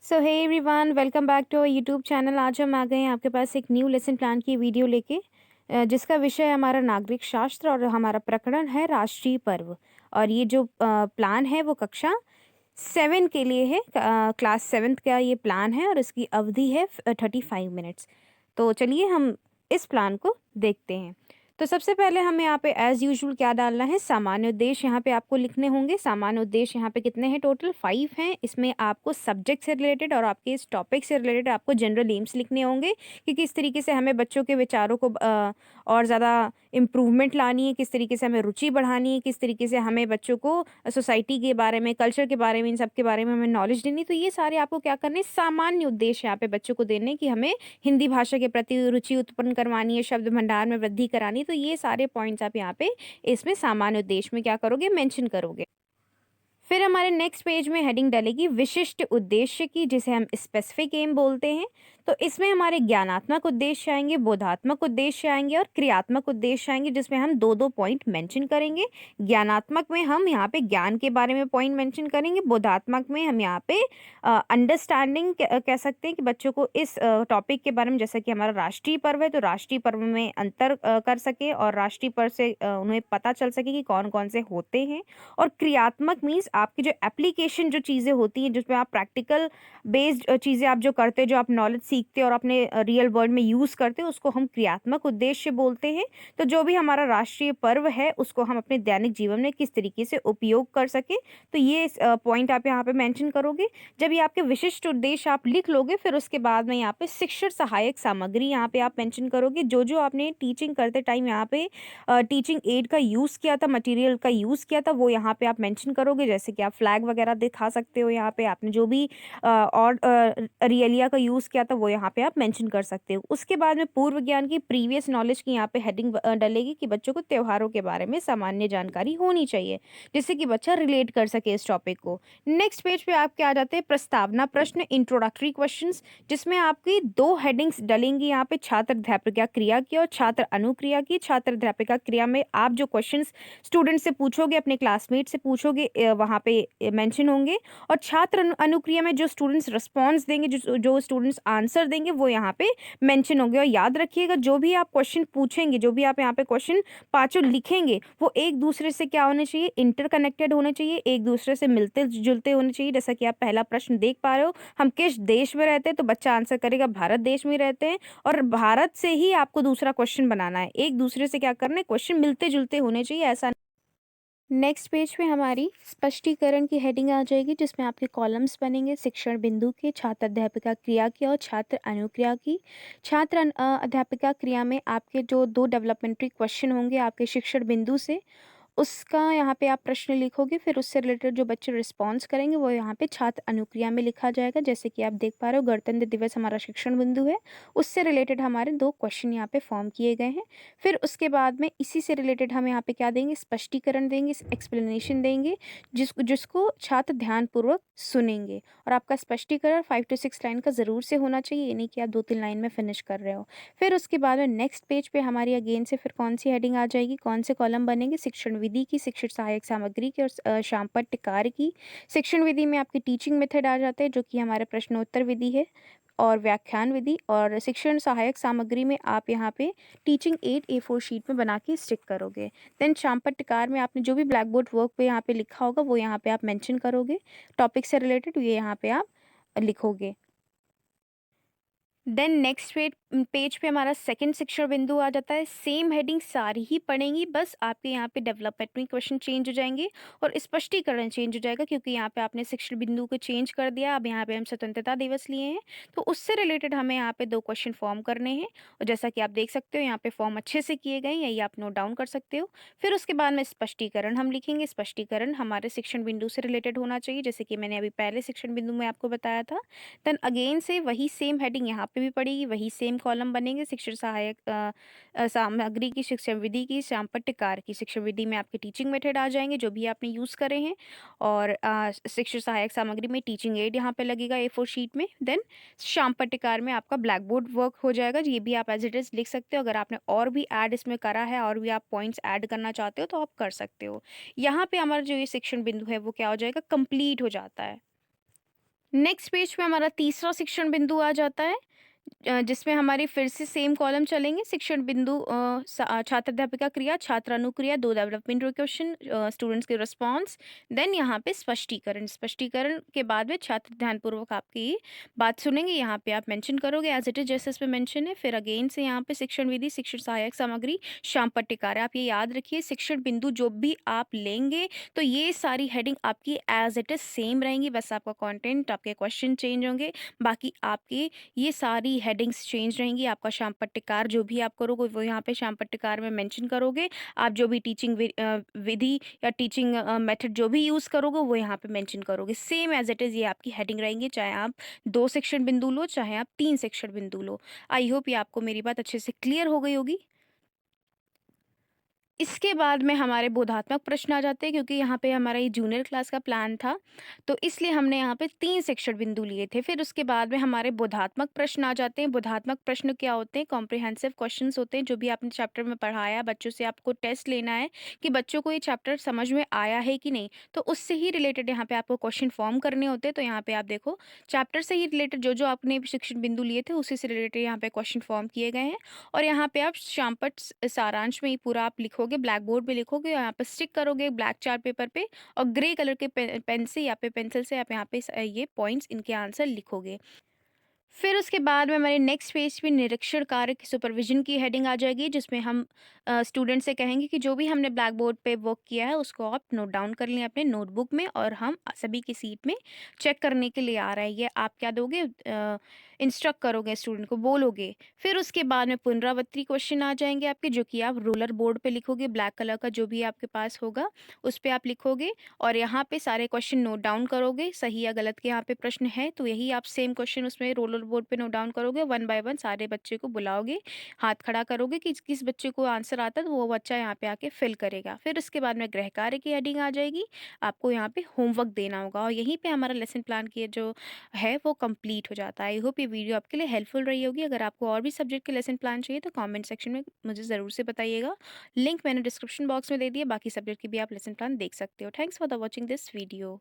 So hey everyone, welcome back to our YouTube channel. आज हम आ गए हैं आपके पास एक न्यू लेसन प्लान की वीडियो लेके, जिसका विषय है हमारा नागरिक शास्त्र और हमारा प्रकरण है राष्ट्रीय पर्व। और ये जो प्लान है वो कक्षा 7 के लिए है। क्लास 7 का ये प्लान है और इसकी अवधि है 35 मिनट्स। तो चलिए हम इस प्लान को देखते हैं। तो सबसे पहले हमें यहाँ पे एज यूजुअल क्या डालना है, सामान्य उद्देश्य यहाँ पे आपको लिखने होंगे। सामान्य उद्देश्य यहाँ पे कितने हैं, टोटल 5 हैं। इसमें आपको सब्जेक्ट से रिलेटेड और आपके इस टॉपिक से रिलेटेड आपको जनरल एम्स लिखने होंगे, क्योंकि इस तरीके से हमें बच्चों के विचारों को और ज़्यादा इम्प्रूवमेंट लानी है, किस तरीके से हमें रुचि बढ़ानी है, किस तरीके से हमें बच्चों को सोसाइटी के बारे में, कल्चर के बारे में, इन सब के बारे में हमें नॉलेज देनी। तो ये सारे आपको क्या करने, सामान्य उद्देश्य यहाँ पे बच्चों को देने कि हमें हिंदी भाषा के प्रति रुचि उत्पन्न करवानी है, शब्द भंडार में वृद्धि करानी है। तो ये सारे पॉइंट्स आप यहाँ पे इसमें सामान्य उद्देश्य में क्या करोगे, मेंशन करोगे। फिर हमारे नेक्स्ट पेज में हेडिंग डलेगी विशिष्ट उद्देश्य की, जिसे हम स्पेसिफिक एम बोलते हैं। तो इसमें हमारे ज्ञानात्मक उद्देश्य आएंगे, बोधात्मक उद्देश्य आएंगे और क्रियात्मक उद्देश्य आएंगे, जिसमें हम दो दो पॉइंट मेंशन करेंगे। ज्ञानात्मक में हम यहाँ पे ज्ञान के बारे में पॉइंट मेंशन करेंगे। बोधात्मक में हम यहाँ पे अंडरस्टैंडिंग कह सकते हैं कि बच्चों को इस टॉपिक के बारे में, जैसा कि हमारा राष्ट्रीय पर्व है तो राष्ट्रीय पर्व में अंतर कर सके और राष्ट्रीय पर्व से उन्हें पता चल सके कि कौन कौन से होते हैं। और क्रियात्मक मीन्स आपकी जो एप्लीकेशन जो चीज़ें होती हैं, जिसमें आप प्रैक्टिकल बेस्ड चीज़ें आप जो करते हो, जो आप नॉलेज सीखते हो और अपने रियल वर्ल्ड में यूज़ करते हो, उसको हम क्रियात्मक उद्देश्य बोलते हैं। तो जो भी हमारा राष्ट्रीय पर्व है उसको हम अपने दैनिक जीवन में किस तरीके से उपयोग कर सके, तो ये पॉइंट आप यहाँ पे मेंशन करोगे। जब ये आपके विशिष्ट उद्देश्य आप लिख लोगे, फिर उसके बाद में यहाँ पे शिक्षण सहायक सामग्री यहाँ पे आप मेंशन करोगे। जो जो आपने टीचिंग करते टाइम यहाँ पे टीचिंग एड का यूज़ किया था, मटेरियल का यूज़ किया था, वो यहाँ पे आप मेंशन करोगे। जैसे कि आप फ्लैग वगैरह दिखा सकते हो, यहाँ पे आपने जो भी और रियलिया का यूज़ किया था वो यहाँ पे आप मेंशन कर सकते हो। उसके बाद में पूर्व ज्ञान की, प्रीवियस नॉलेज की यहाँ पे हेडिंग डलेगी कि बच्चों को त्योहारों के बारे में सामान्य जानकारी होनी चाहिए, जिससे कि बच्चा रिलेट कर सके इस टॉपिक को। नेक्स्ट पेज पे आपके आ जाते हैं प्रस्तावना प्रश्न, इंट्रोडक्टरी क्वेश्चंस, जिसमें आपकी दो हेडिंग्स डलेंगी यहाँ पे, छात्र अध्यापिका क्रिया की और छात्र अनुक्रिया की। छात्र अध्यापिका क्रिया में आप जो क्वेश्चंस स्टूडेंट से पूछोगे, अपने क्लासमेट से पूछोगे, वहाँ पे मेंशन होंगे। और छात्र अनुक्रिया में जो स्टूडेंट्स रिस्पॉन्स देंगे, जो जो स्टूडेंट्स आंसर देंगे, वो यहाँ पे मेंशन होंगे। और याद रखिएगा, जो भी आप क्वेश्चन पूछेंगे, जो भी आप यहाँ पे क्वेश्चन पांचों लिखेंगे, वो एक दूसरे से क्या होने चाहिए, इंटरकनेक्टेड होने चाहिए, एक दूसरे से मिलते जुलते होने चाहिए। जैसा कि आप पहला प्रश्न देख पा रहे हो, हम किस देश में रहते हैं, तो बच्चा आंसर करेगा भारत देश में रहते हैं। और भारत से ही आपको दूसरा क्वेश्चन बनाना है, एक दूसरे से क्या करना है, क्वेश्चन मिलते जुलते होने चाहिए, ऐसा। नेक्स्ट पेज पे हमारी स्पष्टीकरण की हेडिंग आ जाएगी, जिसमें आपके कॉलम्स बनेंगे शिक्षण बिंदु के, छात्र अध्यापिका क्रिया की और छात्र अनुक्रिया की। छात्र अध्यापिका क्रिया में आपके जो दो डेवलपमेंट्री क्वेश्चन होंगे आपके शिक्षण बिंदु से, उसका यहाँ पे आप प्रश्न लिखोगे। फिर उससे रिलेटेड जो बच्चे रिस्पॉन्स करेंगे वो यहाँ पे छात्र अनुक्रिया में लिखा जाएगा। जैसे कि आप देख पा रहे हो, गणतंत्र दिवस हमारा शिक्षण बिंदु है, उससे रिलेटेड हमारे दो क्वेश्चन यहाँ पे फॉर्म किए गए हैं। फिर उसके बाद में इसी से रिलेटेड हम यहाँ पे क्या देंगे, स्पष्टीकरण देंगे, एक्सप्लेनेशन देंगे, जिसको छात्र ध्यानपूर्वक सुनेंगे। और आपका स्पष्टीकरण 5 to 6 लाइन का ज़रूर से होना चाहिए, ये नहीं कि आप 2-3 लाइन में फिनिश कर रहे हो। फिर उसके बाद में नेक्स्ट पेज पे हमारी अगेन से फिर कौन सी हेडिंग आ जाएगी, कौन से कॉलम बनेंगे, शिक्षण विधि की, शिक्षण सहायक सामग्री की और शामपट्ट कार्य की। शिक्षण विधि में आपके टीचिंग मेथड आ जाते हैं, जो कि हमारे प्रश्नोत्तर विधि है और व्याख्यान विधि। और शिक्षण सहायक सामग्री में आप यहाँ पे टीचिंग एड A4 शीट में बना के स्टिक करोगे। देन शामपट्टकार में आपने जो भी ब्लैक बोर्ड वर्क पे यहाँ पे लिखा होगा वो यहाँ पे आप मेंशन करोगे, टॉपिक से रिलेटेड ये यहाँ पे आप लिखोगे। देन नेक्स्ट पेज पे हमारा सेकंड शिक्षण बिंदु आ जाता है। सेम हेडिंग सारी ही पढ़ेंगी, बस आपके यहाँ पे डेवलपमेंट क्वेश्चन चेंज हो जाएंगे और स्पष्टीकरण चेंज हो जाएगा, क्योंकि यहाँ पे आपने शिक्षण बिंदु को चेंज कर दिया। अब यहाँ पे हम स्वतंत्रता दिवस लिए हैं, तो उससे रिलेटेड हमें यहाँ पे दो क्वेश्चन फॉर्म करने हैं। और जैसा कि आप देख सकते हो, यहाँ पे फॉर्म अच्छे से किए गए हैं, यही आप नोट डाउन कर सकते हो। फिर उसके बाद में स्पष्टीकरण हम लिखेंगे। स्पष्टीकरण हमारे शिक्षण बिंदु से रिलेटेड होना चाहिए, जैसे कि मैंने अभी पहले शिक्षण बिंदु में आपको बताया था। देन अगेन से वही सेम हेडिंग यहाँ पे भी पड़ेगी, वही सेम कॉलम बनेंगे, शिक्षण सहायक सामग्री की, शिक्षण विधि की, शामपट्टकार की। शिक्षण विधि में आपके टीचिंग मेथड आ जाएंगे जो भी आपने यूज़ करे हैं, और शिक्षण सहायक सामग्री में टीचिंग एड यहाँ पे लगेगा A4 शीट में। देन शामपट्टकार में आपका ब्लैक बोर्ड वर्क हो जाएगा, ये भी आप एज इट इज़ लिख सकते हो। अगर आपने और भी ऐड इसमें करा है और भी आप पॉइंट्स ऐड करना चाहते हो तो आप कर सकते हो। यहाँ पे हमारा जो ये शिक्षण बिंदु है वो क्या हो जाएगा, कंप्लीट हो जाता है। नेक्स्ट पेज पे हमारा तीसरा शिक्षण बिंदु आ जाता है, जिसमें हमारी फिर से सेम कॉलम चलेंगे। शिक्षण बिंदु छात्र अध्यापिका क्रिया, छात्र अनुक्रिया, दो डेवलपमेंट क्वेश्चन, स्टूडेंट्स के रिस्पॉन्स, देन यहाँ पे स्पष्टीकरण। स्पष्टीकरण के बाद में छात्र ध्यानपूर्वक आपकी ये बात सुनेंगे, यहाँ पे आप मेंशन करोगे एज इट इज जैसे इसमें मेंशन है। फिर अगेन से यहाँ पे शिक्षण विधि, शिक्षण सहायक सामग्री, शाम पट्टिकार। आप ये याद रखिए, शिक्षण बिंदु जो भी आप लेंगे तो ये सारी हेडिंग आपकी एज इट इज सेम रहेंगी, बस आपका कॉन्टेंट, आपके क्वेश्चन चेंज होंगे, बाकी आपके ये सारी हेडिंग्स चेंज रहेंगी। आपका श्याम पट्टिकार जो भी आप करोगे वो यहाँ पे श्याम पट्टिकार में मेंशन करोगे। आप जो भी टीचिंग विधि या टीचिंग मेथड जो भी यूज़ करोगे वो यहाँ पे मेंशन करोगे। सेम एज इट इज़ ये आपकी हेडिंग रहेंगी, चाहे आप 2 शिक्षण बिंदु लो, चाहे आप 3 शिक्षण बिंदु लो। आई होप ये आपको मेरी बात अच्छे से क्लियर हो गई होगी। इसके बाद में हमारे बोधात्मक प्रश्न आ जाते हैं, क्योंकि यहाँ पे हमारा ये जूनियर क्लास का प्लान था, तो इसलिए हमने यहाँ पे 3 शिक्षण बिंदु लिए थे। फिर उसके बाद में हमारे बोधात्मक प्रश्न आ जाते हैं। बोधात्मक प्रश्न क्या होते हैं? कॉम्प्रिहेंसिव क्वेश्चंस होते हैं, जो भी आपने चैप्टर में पढ़ाया, बच्चों से आपको टेस्ट लेना है कि बच्चों को ये चैप्टर समझ में आया है कि नहीं। तो उससे ही रिलेटेड यहाँ पे आपको क्वेश्चन फॉर्म करने होते हैं। तो यहाँ पे आप देखो, चैप्टर से ही रिलेटेड जो आपने शिक्षण बिंदु लिए थे उसी से रिलेटेड यहाँ पे क्वेश्चन फॉर्म किए गए हैं। और यहाँ पे आप शामपट सारांश में ही पूरा आप लिखोगे, ब्लैक बोर्ड पे लिखोगे, यहाँ पे स्टिक करोगे ब्लैक चार्ट पेपर पे, और ग्रे कलर के पेन से या पे पेंसिल से आप यहाँ पे ये पॉइंट्स, इनके आंसर लिखोगे। फिर उसके बाद में हमारे नेक्स्ट पेज पे निरीक्षण कार्य की सुपरविजन की हेडिंग आ जाएगी, जिसमें हम स्टूडेंट से कहेंगे कि जो भी हमने ब्लैक बोर्ड पे वर्क किया है उसको आप नोट डाउन कर लें अपने नोटबुक में, और हम सभी की सीट में चेक करने के लिए आ रहा है। ये आप क्या दोगे? इंस्ट्रक्ट करोगे, स्टूडेंट को बोलोगे। फिर उसके बाद में पुनरावृत्ति क्वेश्चन आ जाएंगे आपके, जो कि आप रोलर बोर्ड पे लिखोगे, ब्लैक कलर का जो भी आपके पास होगा उस पर आप लिखोगे, और यहाँ पे सारे क्वेश्चन नोट डाउन करोगे। सही या गलत के यहाँ पे प्रश्न है तो यही आप सेम क्वेश्चन उसमें रोलर बोर्ड पे नोट डाउन करोगे। वन बाय वन सारे बच्चे को बुलाओगे, हाथ खड़ा करोगे कि किस बच्चे को आंसर आता है तो वो बच्चा यहाँ पे आके फिल करेगा। फिर उसके बाद में गृह कार्य की हेडिंग आ जाएगी, आपको यहाँ पे होमवर्क देना होगा, और यहीं पे हमारा लेसन प्लान की जो है वो कंप्लीट हो जाता है। आई होप ये वीडियो आपके लिए हेल्पफुल रही होगी। अगर आपको और भी सब्जेक्ट के लेसन प्लान चाहिए तो कमेंट सेक्शन में मुझे ज़रूर से बताइएगा। लिंक मैंने डिस्क्रिप्शन बॉक्स में दे दिया, बाकी सब्जेक्ट की भी आप लेसन प्लान देख सकते हो। Thanks for the watching this video.